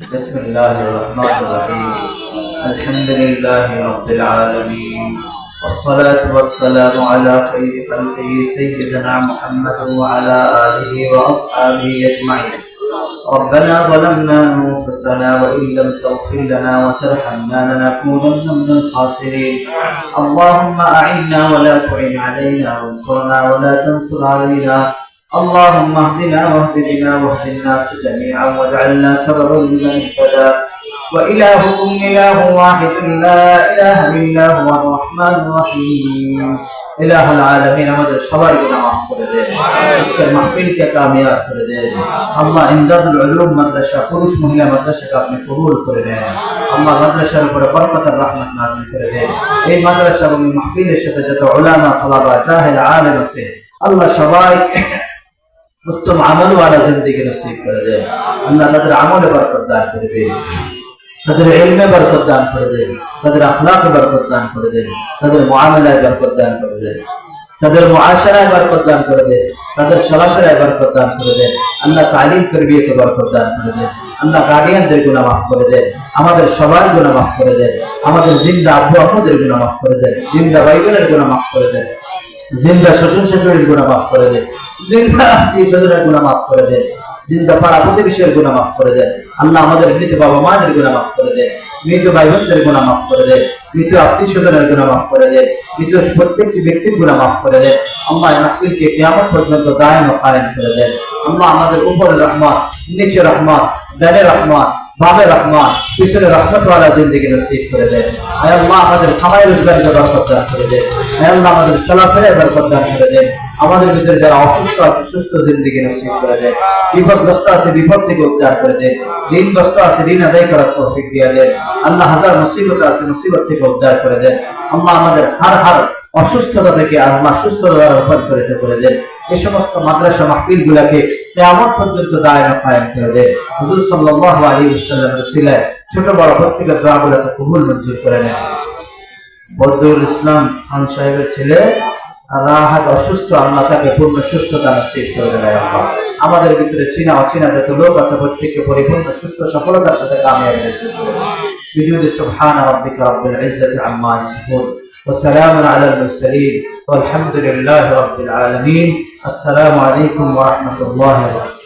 بسم الله الرحمن الرحيم الحمد لله رب العالمين والصلاة والسلام على خير خلقه سيدنا محمد وعلى آله وأصحابه أجمعين ربنا ظلمنا أنفسنا وإن لم تغفر لنا وترحمنا لنكونن من الخاسرين اللهم أعنا ولا تعن علينا وانصرنا ولا تنصر علينا اللهم اهدنا واهد بنا واهد الناس جميعا واجعلنا سببا لمن اهتدى وإلهكم إله واحد لا إله إلا هو الرحمن الرحيم إله العالمين আমাদের সবার গুনাহ মাফ করে দেন আজকের মাহফিলকে কামিয়াব করে দেন আল্লাহ ইমদাদুল উলুম মাদ্রাসা পুরুষ মহিলা মাদ্রাসাকে আপনি কবুল করে নেন আল্লাহ মাদ্রাসার উপরে বরকতের রহমত নাযিল করে দেন এই মাদ্রাসা এবং মাহফিলের সাথে যত উলামা তালাবা জাহেল আলেম আছে আল্লাহ সবাইকে উত্তম আমল ওয়ালা জিন্দেগি নসিব করে দেন আল্লাহ তাদের আমলে বরকত দান করে দেন তাদের ইলমে বরকত দান করে দেন তাদের আখলাকে বরকত দান করে দেন তাদের মুআমালায় বরকত দান করে দেন তাদের মুআশারায় বরকত দান করে দেন তাদের চলাফেরায় বরকত দান করে দেন আল্লাহ তালিম তারবিয়তে বরকত দান করে দেন আল্লাহ গার্ডিয়ানদের গুনাহ মাফ করে দেন আমাদের সবার গুনাহ মাফ করে দেন আমাদের জিন্দা আব্বু আম্মুদের গুনাহ মাফ করে দেন জিন্দা ভাই বোনের গুনাহ মাফ করে দেন জিন্দা শ্বশুর শাশুড়ির গুনাহ মাফ করে দেন জিন্দা আত্মীয় স্বজনের গুনাহ মাফ করে দেন জিন্দা পাড়া প্রতিবেশীর গুনাহ মাফ করে দেন আল্লাহ আমাদের মৃত বাবা মাদের গুনাহ মাফ করে দেন মৃত ভাই বোনদের গুনাহ মাফ করে দেন মৃত আত্মীয় স্বজনের গুনাহ মাফ করে দেন মৃত প্রত্যেকটি ব্যক্তির গুনাহ মাফ করে দেন আল্লাহ এই মাহফিলকে কিয়ামত পর্যন্ত দায়েম ও কায়েম করে দেন আল্লাহ আমাদের উপরে রহমত নিচে রহমত ডানে রহমত বামে রহমত পিছনে রহমত ওয়ালা জিন্দেগি নসিব করে দেন আয় আল্লাহ আমাদের খামাই রোজগারিতে বরকত দান করে দেন আয় আল্লাহ আমাদের চলাফেরায় বরকত দান করে দেন আমাদের ভিতরে যারা অসুস্থ আছে সুস্থ জিন্দেগি নসিব করে দেন বিপদগ্রস্ত আছে বিপদ থেকে উদ্ধার করে দেন ঋণগ্রস্ত আছে ঋণ আদায় করার তৌফিক দিয়ে দেন আল্লাহ হাজার মুসিবত আছে মুসিবত থেকে উদ্ধার করে দেন আল্লাহ আমাদের হার অসুস্থতা থেকে আল্লাহ সুস্থতার রূপান্তরিত করে দেন এই সমস্ত মাদ্রাসা মাহফিল গুলাকে কিয়ামত পর্যন্ত দায়েম কায়েম করে দেন হুজুর সাল্লাল্লাহু আলাইহি ওয়াসাল্লামের উসিলায় ছোট বড় প্রত্যেকের দোয়াগুলোকে কবুল মঞ্জুর করে নেন বদরুল ইসলাম খান সাহেবের ছেলে রাহাত অসুস্থ আল্লাহ তাকে পূর্ণ সুস্থতা নসিব করে দেন আল্লাহ আমাদের ভিতরে চিনা অচিনা যত লোক আছে প্রত্যেককে পরিপূর্ণ সুস্থ সফলতার সাথে কামিয়াবি নসিব করে দেন বিজুদি সুবহানা রাব্বিকা রাব্বিল ইজ্জাতি আম্মা ইয়াসিফুন وسلام على المرسلين والحمد لله رب العالمين السلام عليكم ورحمة الله وبركاته